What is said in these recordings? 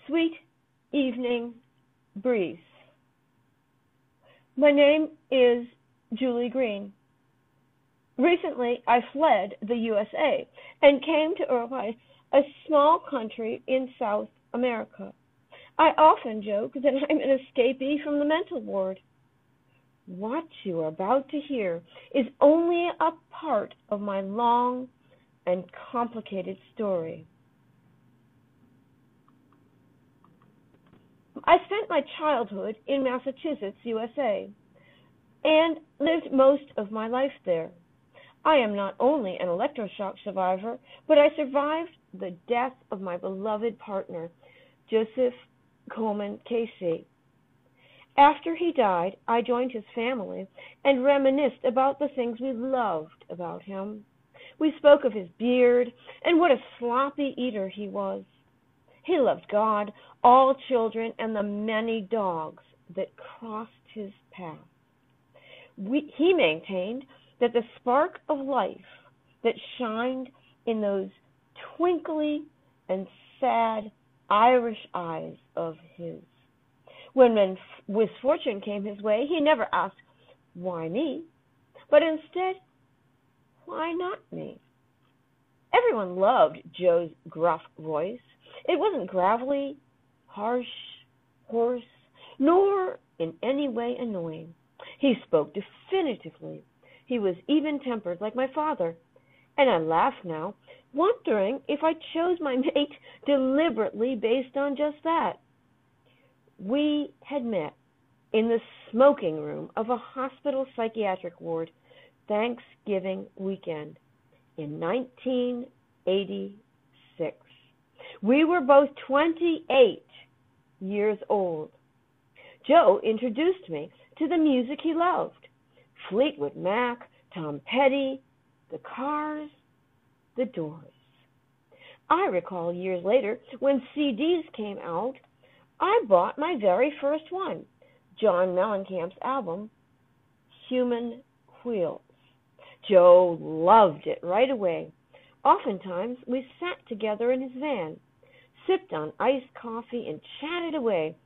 Sweet evening breeze. My name is Julie Green. Recently, I fled the USA and came to Uruguay, a small country in South America. I often joke that I'm an escapee from the mental ward. What you are about to hear is only a part of my long and complicated story. I spent my childhood in Massachusetts, USA, and lived most of my life there. I am not only an electroshock survivor, but I survived the death of my beloved partner, Joseph Coleman Casey. After he died, I joined his family and reminisced about the things we loved about him. We spoke of his beard and what a sloppy eater he was. He loved God, all children, and the many dogs that crossed his path. He maintained that the spark of life that shined in those twinkly and sad Irish eyes of his. When misfortune came his way, he never asked, "Why me?" but instead, "Why not me?" Everyone loved Joe's gruff voice. It wasn't gravelly, harsh, hoarse, nor in any way annoying. He spoke definitively. He was even-tempered like my father. And I laugh now, wondering if I chose my mate deliberately based on just that. We had met in the smoking room of a hospital psychiatric ward Thanksgiving weekend in 1986. We were both 28 years old. Joe introduced me to the music he loved: Fleetwood Mac, Tom Petty, the Cars, the Doors. I recall years later, when CDs came out, I bought my very first one, John Mellencamp's album, Human Wheels. Joe loved it right away. Oftentimes, we sat together in his van, sipped on iced coffee, and chatted away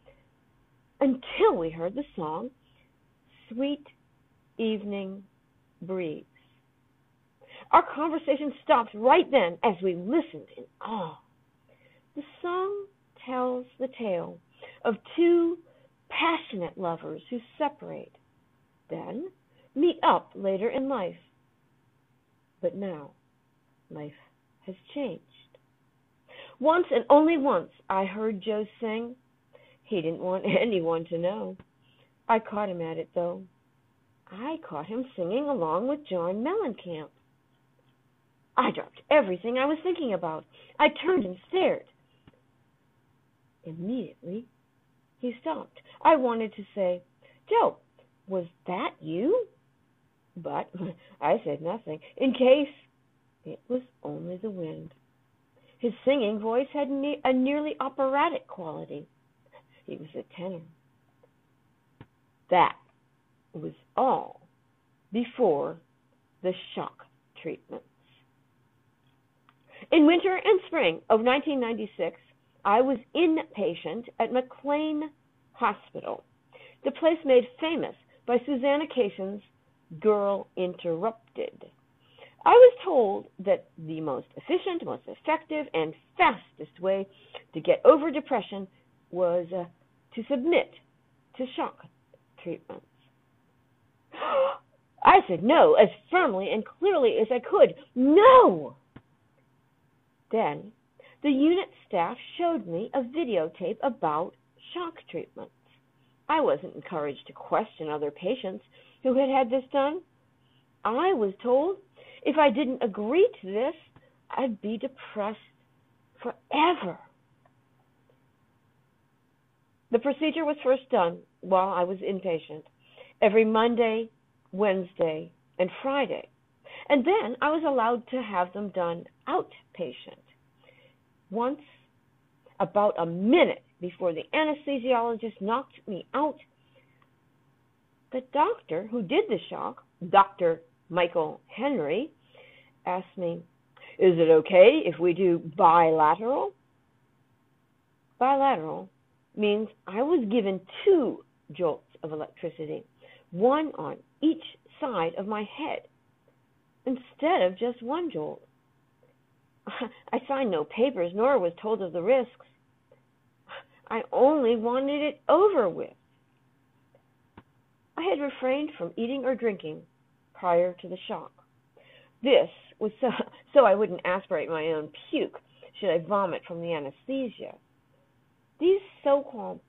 until we heard the song, Sweet Evening Breeze. Our conversation stopped right then as we listened in awe. The song tells the tale of two passionate lovers who separate, then meet up later in life. But now, life has changed. Once and only once I heard Joe sing. He didn't want anyone to know. I caught him at it, though. I caught him singing along with John Mellencamp. I dropped everything I was thinking about. I turned and stared. Immediately, he stopped. I wanted to say, "Joe, was that you?" But I said nothing, in case it was only the wind. His singing voice had a nearly operatic quality. He was a tenor. That was all before the shock treatments. In winter and spring of 1996, I was inpatient at McLean Hospital, the place made famous by Susanna Cation's Girl Interrupted. I was told that the most efficient, most effective, and fastest way to get over depression was to submit to shock treatments. I said no as firmly and clearly as I could. No! Then the unit staff showed me a videotape about shock treatments. I wasn't encouraged to question other patients who had had this done. I was told if I didn't agree to this, I'd be depressed forever. The procedure was first done while I was inpatient, every Monday, Wednesday, and Friday. And then I was allowed to have them done outpatient. Once, about a minute before the anesthesiologist knocked me out, the doctor who did the shock, Dr. Michael Henry, asked me, "Is it okay if we do bilateral?" Bilateral means I was given 2 jolts of electricity, one on each side of my head, instead of just 1 jolt. I signed no papers, nor was told of the risks. I only wanted it over with. I had refrained from eating or drinking prior to the shock. This was so I wouldn't aspirate my own puke should I vomit from the anesthesia. These so-called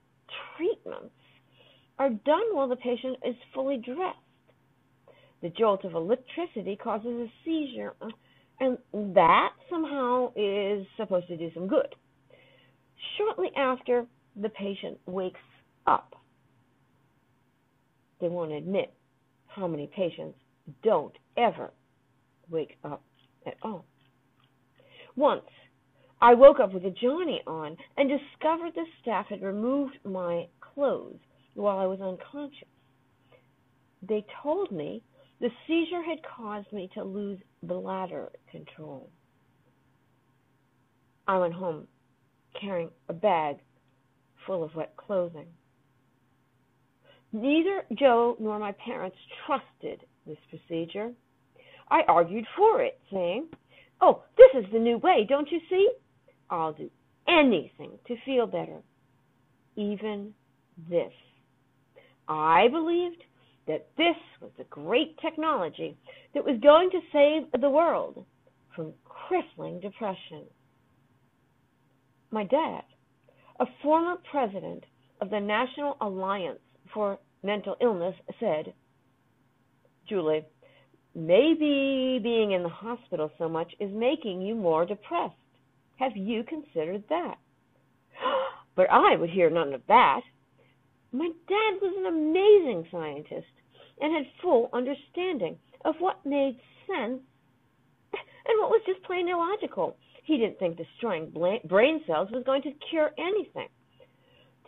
treatments are done while the patient is fully dressed. The jolt of electricity causes a seizure, and that somehow is supposed to do some good. Shortly after the patient wakes up, they won't admit how many patients don't ever wake up at all. Once, I woke up with a Johnny on and discovered the staff had removed my clothes while I was unconscious. They told me the seizure had caused me to lose bladder control. I went home carrying a bag full of wet clothing. Neither Joe nor my parents trusted this procedure. I argued for it, saying, "Oh, this is the new way, don't you see? I'll do anything to feel better, even this." I believed that this was the great technology that was going to save the world from crippling depression. My dad, a former president of the National Alliance for Mental Illness, said, "Julie, maybe being in the hospital so much is making you more depressed. Have you considered that?" But I would hear none of that. My dad was an amazing scientist and had full understanding of what made sense and what was just plain illogical. He didn't think destroying brain cells was going to cure anything.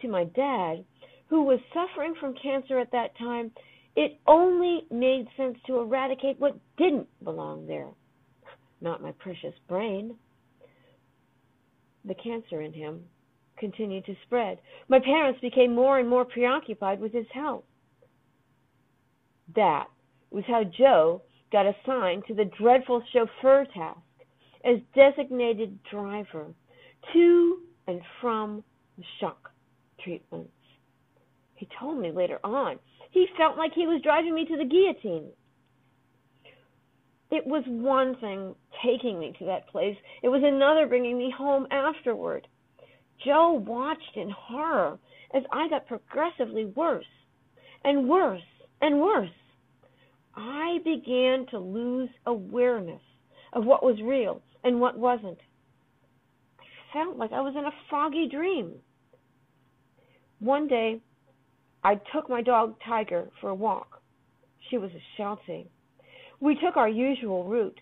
To my dad, who was suffering from cancer at that time, it only made sense to eradicate what didn't belong there. Not my precious brain. The cancer in him continued to spread. My parents became more and more preoccupied with his health. That was how Joe got assigned to the dreadful chauffeur task as designated driver to and from the shock treatments. He told me later on he felt like he was driving me to the guillotine. It was one thing taking me to that place. It was another bringing me home afterward. Joe watched in horror as I got progressively worse and worse and worse. I began to lose awareness of what was real and what wasn't. I felt like I was in a foggy dream. One day, I took my dog Tiger for a walk. She was a Sheltie. We took our usual route.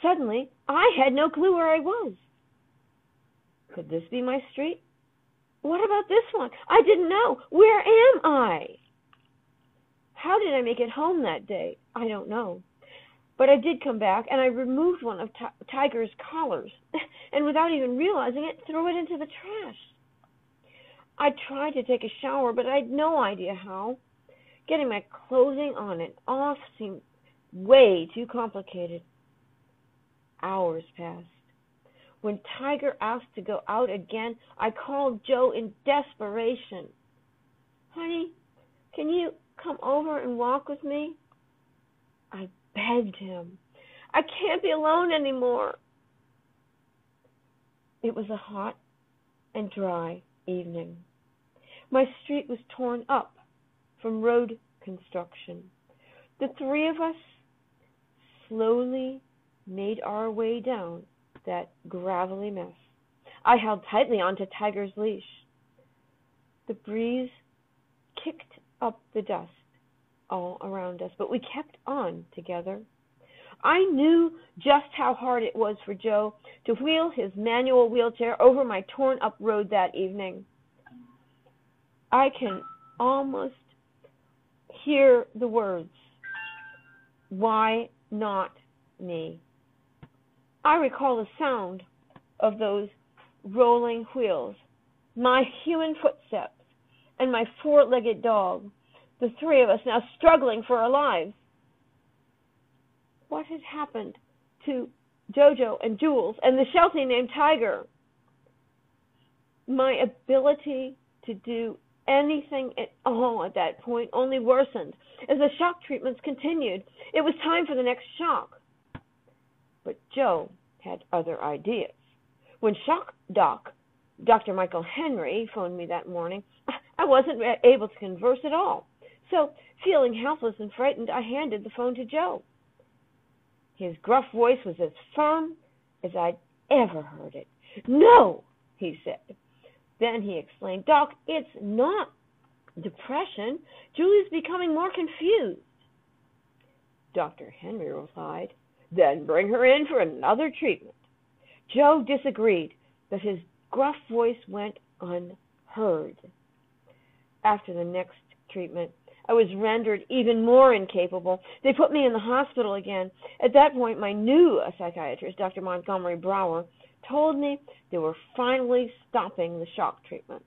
Suddenly, I had no clue where I was. Could this be my street? What about this one? I didn't know. Where am I? How did I make it home that day? I don't know. But I did come back, and I removed one of Tiger's collars, and without even realizing it, threw it into the trash. I tried to take a shower, but I had no idea how. Getting my clothing on and off seemed way too complicated. Hours passed. When Tiger asked to go out again, I called Joe in desperation. "Honey, can you come over and walk with me?" I begged him. "I can't be alone anymore." It was a hot and dry evening. My street was torn up from road construction. The 3 of us slowly made our way down that gravelly mess. I held tightly onto Tiger's leash. The breeze kicked up the dust all around us, but we kept on together. I knew just how hard it was for Joe to wheel his manual wheelchair over my torn-up road that evening. I can almost hear the words, "Why not me?" I recall the sound of those rolling wheels my human footsteps, and my four-legged dog, the three of us now struggling for our lives. What had happened to Jojo and Jules and the Sheltie named Tiger? My ability to do anything at all at that point only worsened as the shock treatments continued. It was time for the next shock. But Joe had other ideas. When shock doc, Dr. Michael Henry, phoned me that morning, I wasn't able to converse at all. So, feeling helpless and frightened, I handed the phone to Joe. His gruff voice was as firm as I'd ever heard it. "No," he said. Then he explained, "Doc, it's not depression. Julie's becoming more confused." Dr. Henry replied, "Then bring her in for another treatment." Joe disagreed, but his gruff voice went unheard. After the next treatment, I was rendered even more incapable. They put me in the hospital again. At that point, my new psychiatrist, Dr. Montgomery Brower, told me they were finally stopping the shock treatments.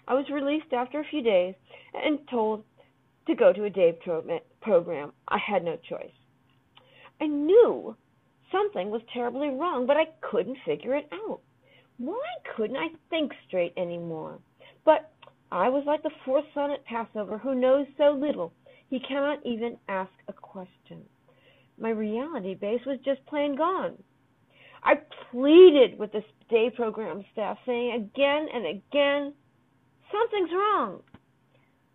I was released after a few days and told to go to a day program. I had no choice. I knew something was terribly wrong, but I couldn't figure it out. Why couldn't I think straight anymore? But I was like the fourth son at Passover who knows so little he cannot even ask a question. My reality base was just plain gone. I pleaded with the day program staff, saying again and again, "Something's wrong."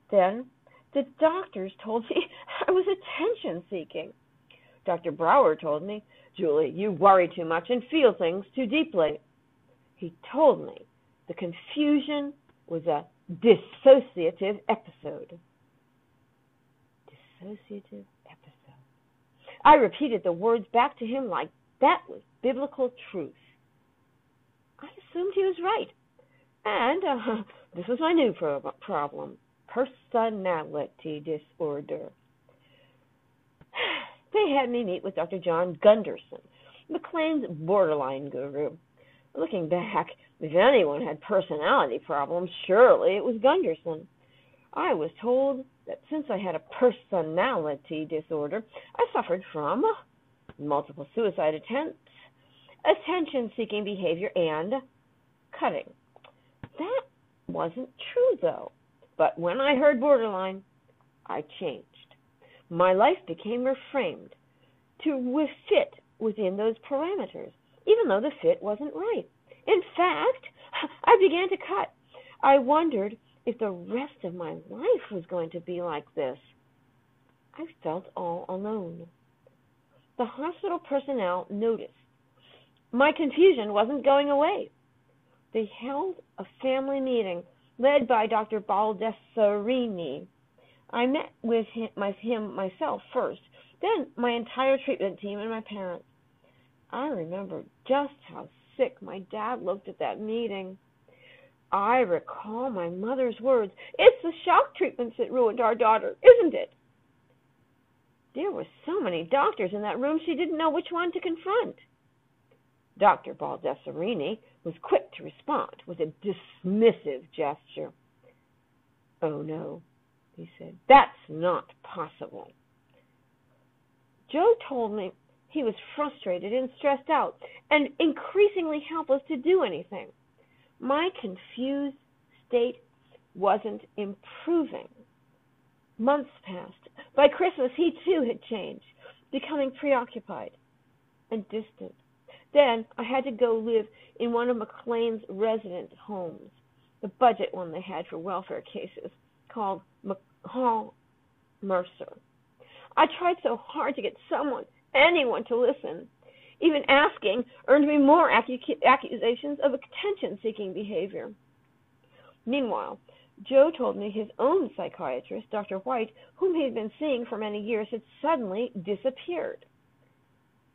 Then the doctors told me I was attention-seeking. Dr. Brower told me, "Julie, you worry too much and feel things too deeply." He told me the confusion was a dissociative episode. Dissociative episode. I repeated the words back to him like that was biblical truth. I assumed he was right. And this was my new problem, personality disorder. They had me meet with Dr. John Gunderson, McLean's borderline guru. Looking back, if anyone had personality problems, surely it was Gunderson. I was told that since I had a personality disorder, I suffered from multiple suicide attempts, attention-seeking behavior, and cutting. That wasn't true, though. But when I heard borderline, I changed. My life became reframed to fit within those parameters, even though the fit wasn't right. In fact, I began to cut. I wondered if the rest of my life was going to be like this. I felt all alone. The hospital personnel noticed my confusion wasn't going away. They held a family meeting led by Dr. Baldessarini. I met with him myself first, then my entire treatment team and my parents. I remember just how sick my dad looked at that meeting. I recall my mother's words, "It's the shock treatments that ruined our daughter, isn't it?" There were so many doctors in that room, she didn't know which one to confront. Dr. Baldessarini was quick to respond with a dismissive gesture. "Oh, no," he said, "that's not possible." Joe told me he was frustrated and stressed out and increasingly helpless to do anything. My confused state wasn't improving. Months passed. By Christmas, he too had changed, becoming preoccupied and distant. Then I had to go live in one of McLean's resident homes, the budget one they had for welfare cases, called Mercer. I tried so hard to get anyone to listen. Even asking earned me more accusations of attention-seeking behavior. Meanwhile, Joe told me his own psychiatrist, Dr. White, whom he had been seeing for many years, had suddenly disappeared.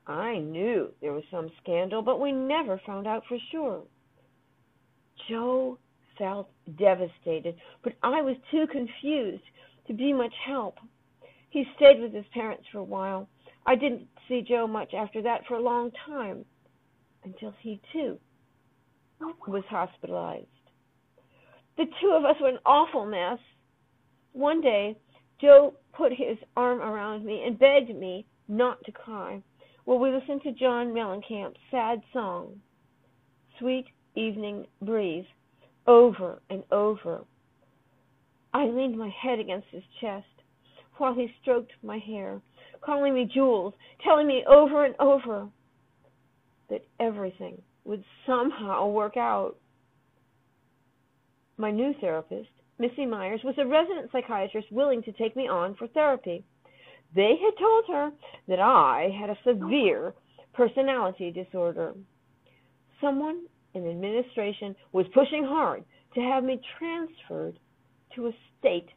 I knew there was some scandal, but we never found out for sure. Joe felt devastated, but I was too confused to be much help. He stayed with his parents for a while. I didn't see Joe much after that for a long time, until he, too, was hospitalized. The two of us were an awful mess. One day, Joe put his arm around me and begged me not to cry while we listened to John Mellencamp's sad song, Sweet Evening Breeze, over and over. I leaned my head against his chest while he stroked my hair, calling me Jules, telling me over and over that everything would somehow work out. My new therapist, Missy Myers, was a resident psychiatrist willing to take me on for therapy. They had told her that I had a severe personality disorder. Someone in administration was pushing hard to have me transferred to a state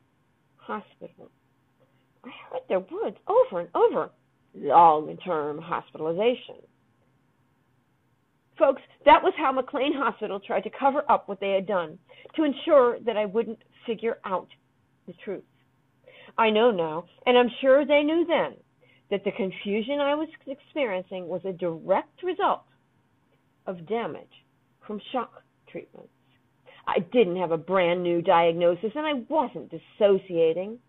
hospital. I heard their words over and over, long-term hospitalization. Folks, that was how McLean Hospital tried to cover up what they had done, to ensure that I wouldn't figure out the truth. I know now, and I'm sure they knew then, that the confusion I was experiencing was a direct result of damage from shock treatments. I didn't have a brand new diagnosis, and I wasn't dissociating.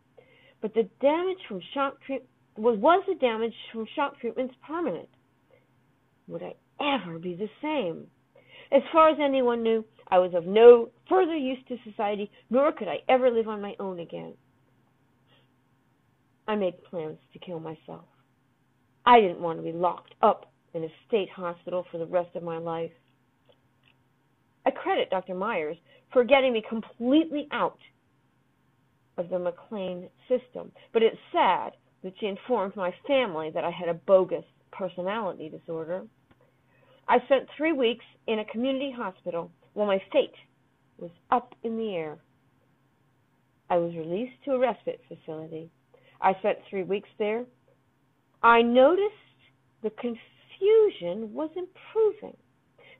But the damage from shock treatment was the damage from shock treatments permanent? Would I ever be the same? As far as anyone knew, I was of no further use to society, nor could I ever live on my own again. I made plans to kill myself. I didn't want to be locked up in a state hospital for the rest of my life. I credit Dr. Myers for getting me completely out of the McLean system, but it's sad that she informed my family that I had a bogus personality disorder. I spent 3 weeks in a community hospital while my fate was up in the air. I was released to a respite facility. I spent 3 weeks there. I noticed the confusion was improving.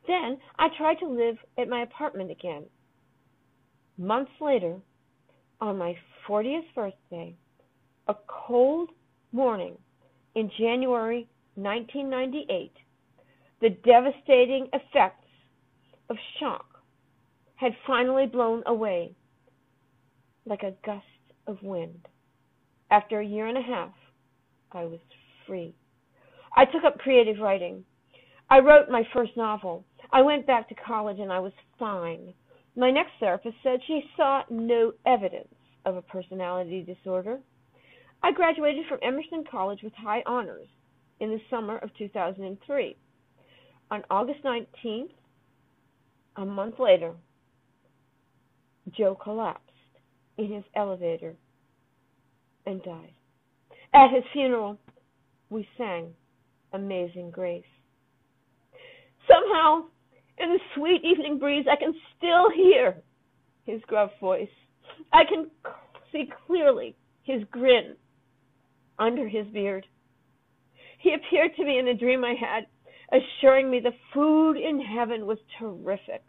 Then I tried to live at my apartment again. Months later, on my 40th birthday, a cold morning in January 1998, the devastating effects of shock had finally blown away like a gust of wind. After a year and a half, I was free. I took up creative writing. I wrote my first novel. I went back to college and I was fine. My next therapist said she saw no evidence of a personality disorder. I graduated from Emerson College with high honors in the summer of 2003. On August 19th, a month later, Joe collapsed in his elevator and died. At his funeral, we sang Amazing Grace. Somehow, in the sweet evening breeze, I can still hear his gruff voice. I can see clearly his grin under his beard. He appeared to me in a dream I had, assuring me the food in heaven was terrific.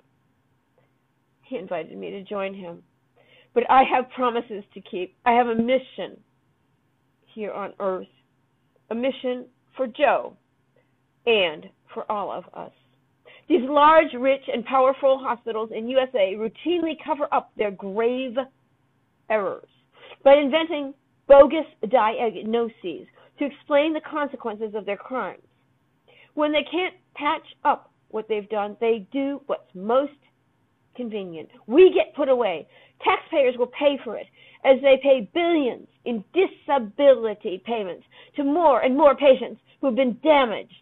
He invited me to join him. But I have promises to keep. I have a mission here on earth, a mission for Joe and for all of us. These large, rich, and powerful hospitals in USA routinely cover up their grave errors by inventing bogus diagnoses to explain the consequences of their crimes. When they can't patch up what they've done, they do what's most convenient. We get put away. Taxpayers will pay for it as they pay billions in disability payments to more and more patients who have been damaged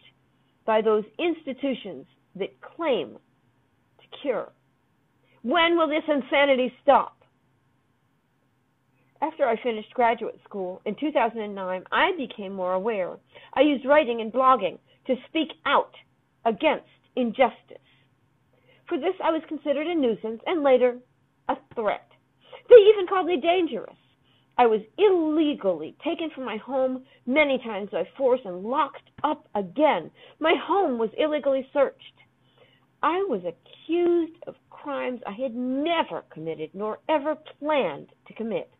by those institutions that claim to cure. When will this insanity stop? After I finished graduate school in 2009, I became more aware. I used writing and blogging to speak out against injustice. For this, I was considered a nuisance and later a threat. They even called me dangerous. I was illegally taken from my home many times by force and locked up again. My home was illegally searched. I was accused of crimes I had never committed nor ever planned to commit.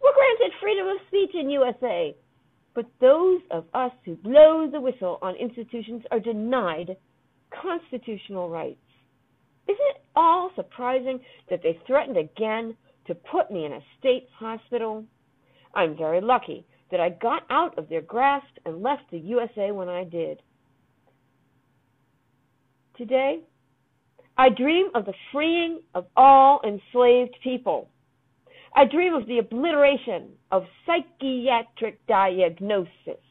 We're granted freedom of speech in USA, but those of us who blow the whistle on institutions are denied constitutional rights. Isn't it all surprising that they threatened again to put me in a state hospital. I'm very lucky that I got out of their grasp and left the USA when I did. Today, I dream of the freeing of all enslaved people. I dream of the obliteration of psychiatric diagnosis.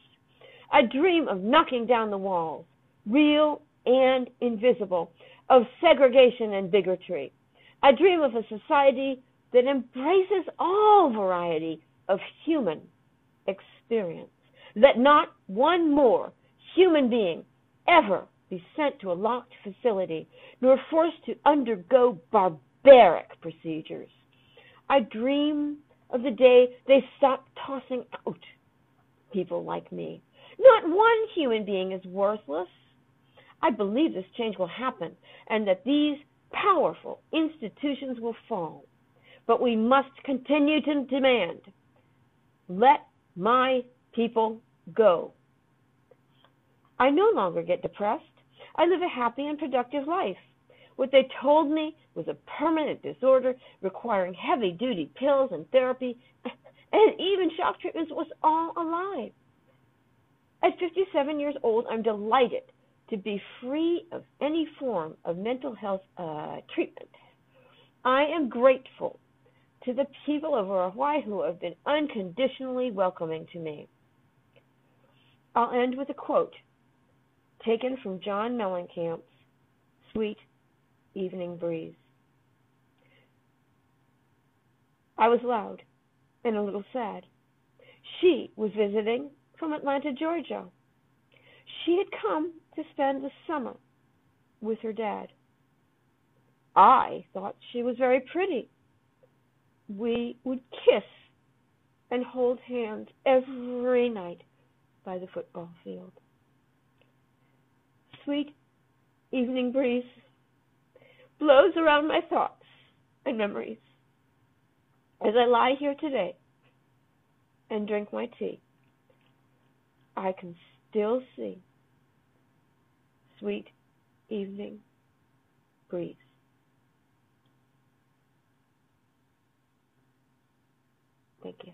I dream of knocking down the walls, real and invisible, of segregation and bigotry. I dream of a society that embraces all variety of human experience, that not one more human being ever be sent to a locked facility, nor forced to undergo barbaric procedures. I dream of the day they stop tossing out people like me. Not one human being is worthless. I believe this change will happen and that these powerful institutions will fall. But we must continue to demand, let my people go. I no longer get depressed. I live a happy and productive life. What they told me was a permanent disorder requiring heavy-duty pills and therapy and even shock treatments was all a lie. At 57 years old, I'm delighted to be free of any form of mental health treatment. I am grateful to the people of Hawaii who have been unconditionally welcoming to me. I'll end with a quote taken from John Mellencamp's Sweet Evening Breeze. I was loud and a little sad. She was visiting from Atlanta, Georgia. She had come to spend the summer with her dad. I thought she was very pretty. We would kiss and hold hands every night by the football field. Sweet evening breeze blows around my thoughts and memories as I lie here today and drink my tea. I can still see sweet evening breeze. Thank you.